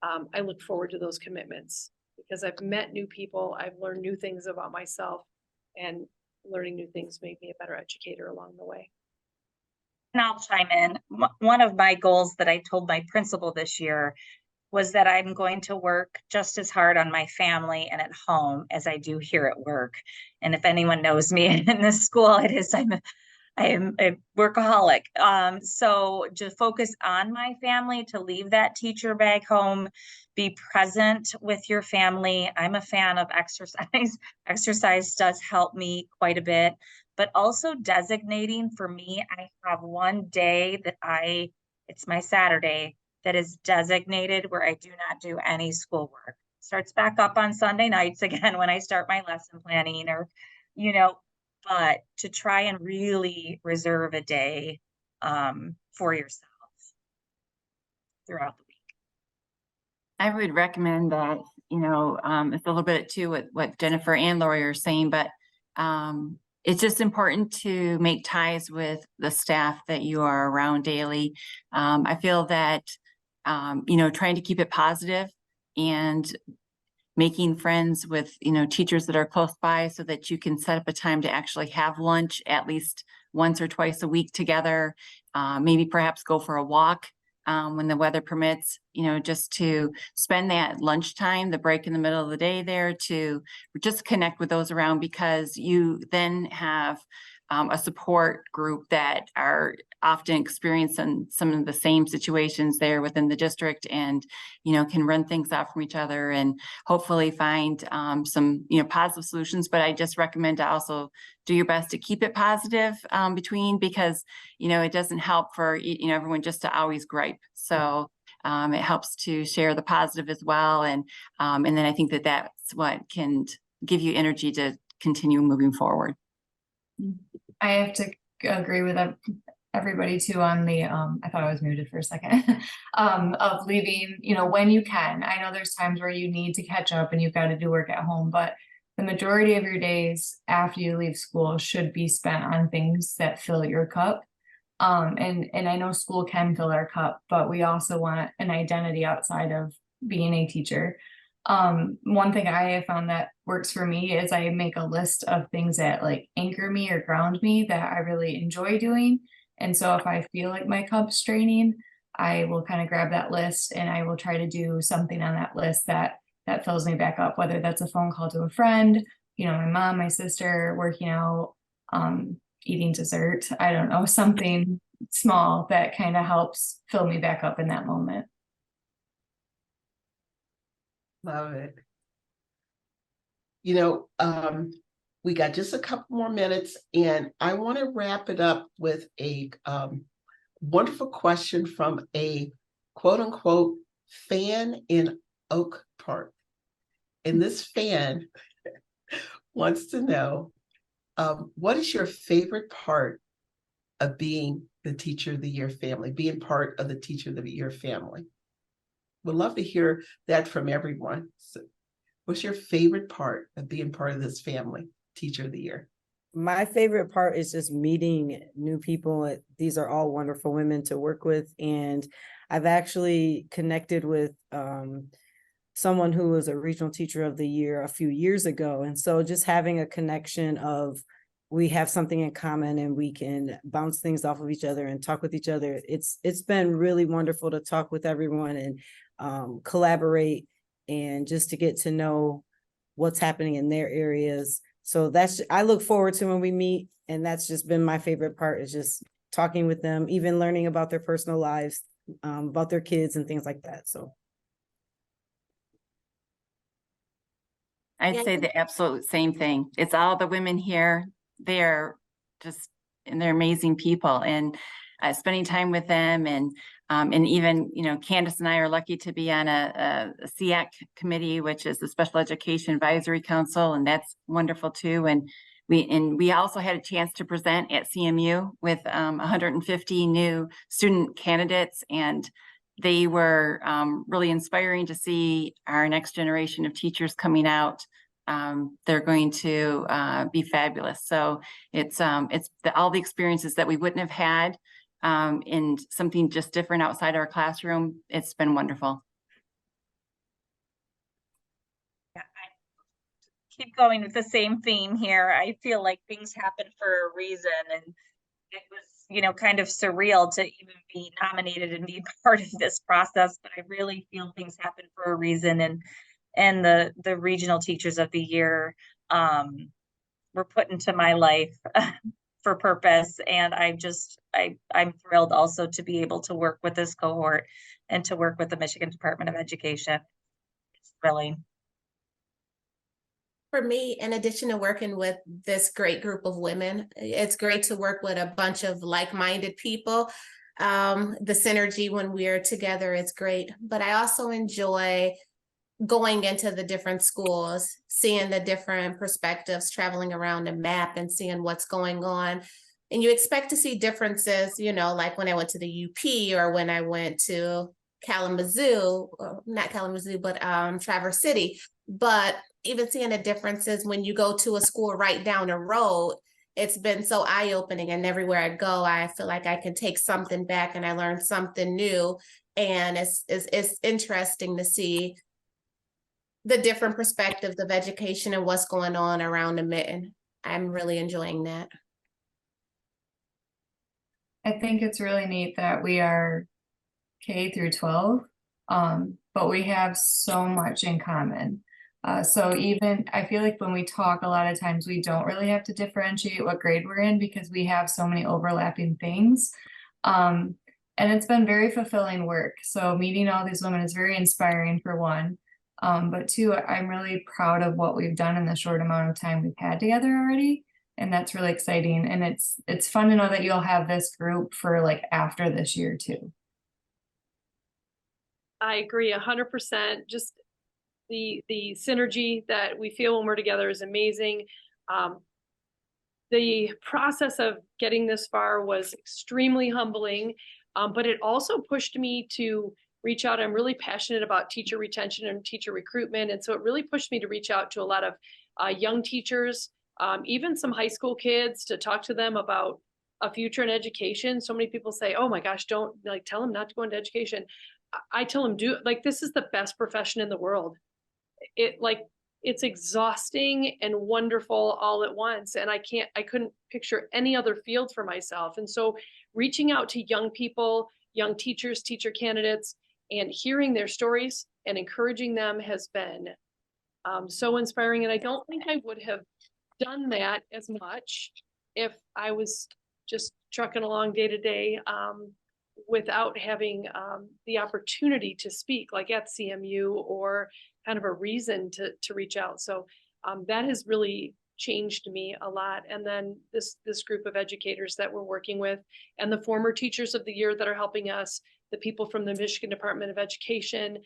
I look forward to those commitments because I've met new people, I've learned new things about myself, and learning new things made me a better educator along the way. And I'll chime in. One of my goals that I told my principal this year was that I'm going to work just as hard on my family and at home as I do here at work. And if anyone knows me in this school, it is I am a workaholic. So to focus on my family, to leave that teacher bag home, be present with your family. I'm a fan of exercise. Exercise does help me quite a bit, but also designating for me, I have one day that it's my Saturday that is designated where I do not do any schoolwork. Starts back up on Sunday nights again when I start my lesson planning or, but to try and really reserve a day for yourself throughout the week. I would recommend that, it's a little bit to what Jennifer and Lori are saying, but it's just important to make ties with the staff that you are around daily. I feel that, trying to keep it positive and making friends with, teachers that are close by so that you can set up a time to actually have lunch at least once or twice a week together. Maybe perhaps go for a walk when the weather permits, just to spend that lunchtime, the break in the middle of the day there to just connect with those around, because you then have a support group that are often experiencing some of the same situations there within the district and, can run things out from each other and hopefully find some, positive solutions. But I just recommend to also do your best to keep it positive between, because, it doesn't help for, everyone just to always gripe. So it helps to share the positive as well. And then I think that that's what can give you energy to continue moving forward. I have to agree with everybody too on the, I thought I was muted for a second, of leaving, when you can. I know there's times where you need to catch up and you've got to do work at home, but the majority of your days after you leave school should be spent on things that fill your cup. And I know school can fill our cup, but we also want an identity outside of being a teacher. One thing I have found that works for me is I make a list of things that like anchor me or ground me that I really enjoy doing. And so if I feel like my cup's straining, I will kind of grab that list and I will try to do something on that list that fills me back up, whether that's a phone call to a friend, my mom, my sister, working out, eating dessert. I don't know, something small that kind of helps fill me back up in that moment. Love it. We got just a couple more minutes and I want to wrap it up with a wonderful question from a quote unquote fan in Oak Park. And this fan wants to know, what is your favorite part of being the Teacher of the Year family, being part of the Teacher of the Year family? Would love to hear that from everyone. So what's your favorite part of being part of this family, Teacher of the Year? My favorite part is just meeting new people. These are all wonderful women to work with. And I've actually connected with someone who was a regional teacher of the year a few years ago. And so just having a connection of we have something in common and we can bounce things off of each other and talk with each other. It's been really wonderful to talk with everyone and collaborate and just to get to know what's happening in their areas. So I look forward to when we meet, and that's just been my favorite part, is just talking with them, even learning about their personal lives, about their kids and things like that. So I'd Yeah. say the absolute same thing. It's all the women here. They're just, and they're amazing people, and spending time with them, and even, Candace and I are lucky to be on a SEAC committee, which is the Special Education Advisory Council, and that's wonderful too. And we also had a chance to present at CMU with 150 new student candidates, and they were really inspiring to see our next generation of teachers coming out. They're going to be fabulous. So it's all the experiences that we wouldn't have had in something just different outside our classroom. It's been wonderful. Yeah, I keep going with the same theme here. I feel like things happen for a reason, and it was, kind of surreal to even be nominated and be part of this process, but I really feel things happen for a reason. And the regional teachers of the year were put into my life for purpose. And I'm thrilled also to be able to work with this cohort and to work with the Michigan Department of Education. It's thrilling. For me, in addition to working with this great group of women, it's great to work with a bunch of like-minded people. The synergy when we're together is great, but I also enjoy going into the different schools, seeing the different perspectives, traveling around the map and seeing what's going on. And you expect to see differences, like when I went to the UP or when I went to Kalamazoo, or not Kalamazoo, but Traverse City. But even seeing the differences when you go to a school right down the road, it's been so eye-opening. And everywhere I go, I feel like I can take something back and I learn something new. And it's interesting to see the different perspectives of education and what's going on around the mitten. I'm really enjoying that. I think it's really neat that we are K through 12, but we have so much in common. So even I feel like when we talk, a lot of times we don't really have to differentiate what grade we're in because we have so many overlapping things. And it's been very fulfilling work. So meeting all these women is very inspiring, for one. But two, I'm really proud of what we've done in the short amount of time we've had together already. And that's really exciting. And it's fun to know that you'll have this group for like after this year too. I agree 100%. Just the synergy that we feel when we're together is amazing. The process of getting this far was extremely humbling, but it also pushed me to reach out. I'm really passionate about teacher retention and teacher recruitment. And so it really pushed me to reach out to a lot of young teachers, even some high school kids, to talk to them about a future in education. So many people say, oh my gosh, don't tell them not to go into education. I tell them, this is the best profession in the world. It's exhausting and wonderful all at once. And I couldn't picture any other field for myself. And so reaching out to young people, young teachers, teacher candidates, and hearing their stories and encouraging them has been so inspiring. And I don't think I would have done that as much if I was just trucking along day to day without having the opportunity to speak, like at CMU, or kind of a reason to reach out. So that has really changed me a lot. And then this group of educators that we're working with, and the former teachers of the year that are helping us, the people from the Michigan Department of Education,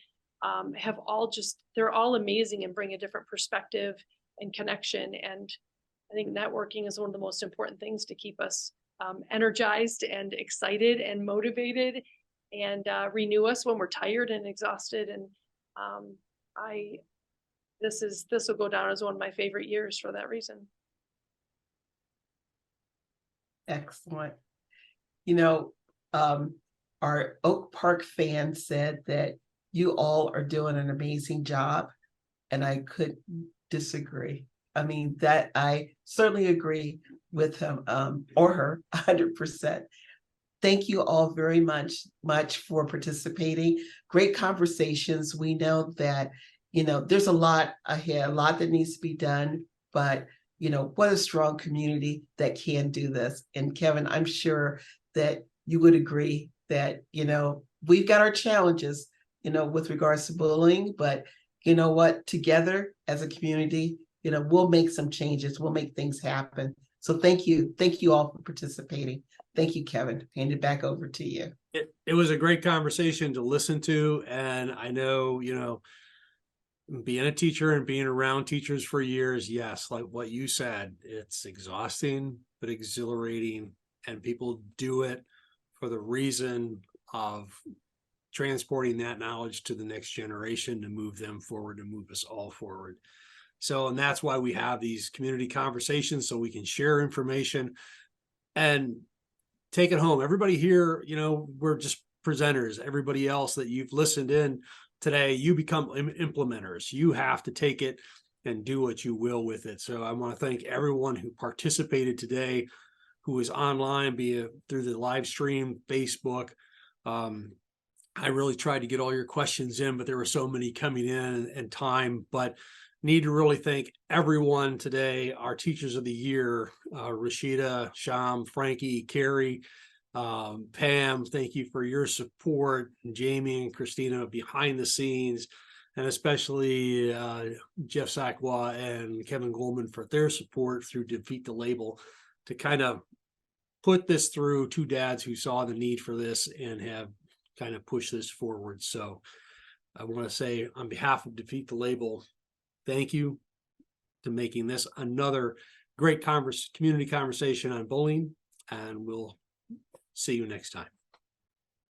they're all amazing and bring a different perspective and connection. And I think networking is one of the most important things to keep us energized and excited and motivated, and renew us when we're tired and exhausted. And this will go down as one of my favorite years for that reason. Excellent. Our Oak Park fan said that you all are doing an amazing job, and I couldn't disagree. I mean, that I certainly agree with him, or her 100%. Thank you all very much for participating. Great conversations. We know that, there's a lot ahead, a lot that needs to be done, but what a strong community that can do this. And Kevin, I'm sure that you would agree that, we've got our challenges, with regards to bullying, but you know what, together as a community, we'll make some changes, we'll make things happen. So thank you all for participating. Thank you, Kevin. Hand it back over to you. It was a great conversation to listen to. And I know, being a teacher and being around teachers for years, yes, like what you said, it's exhausting, but exhilarating. And people do it for the reason of transporting that knowledge to the next generation to move them forward, to move us all forward. So, and that's why we have these community conversations, so we can share information and take it home. Everybody here, we're just presenters. Everybody else that you've listened in today, you become implementers. You have to take it and do what you will with it. So I want to thank everyone who participated today, who was online, be it through the live stream, Facebook. I really tried to get all your questions in, but there were so many coming in and time, but need to really thank everyone today, our teachers of the year, Rashida, Sham, Frankie, Carrie, Pam, thank you for your support, and Jamie and Christina behind the scenes, and especially Jeff Sakwa and Kevin Goldman for their support through Defeat the Label to kind of put this through. Two dads who saw the need for this and have kind of pushed this forward. So I want to say on behalf of Defeat the Label, thank you to making this another great community conversation on bullying, and we'll see you next time.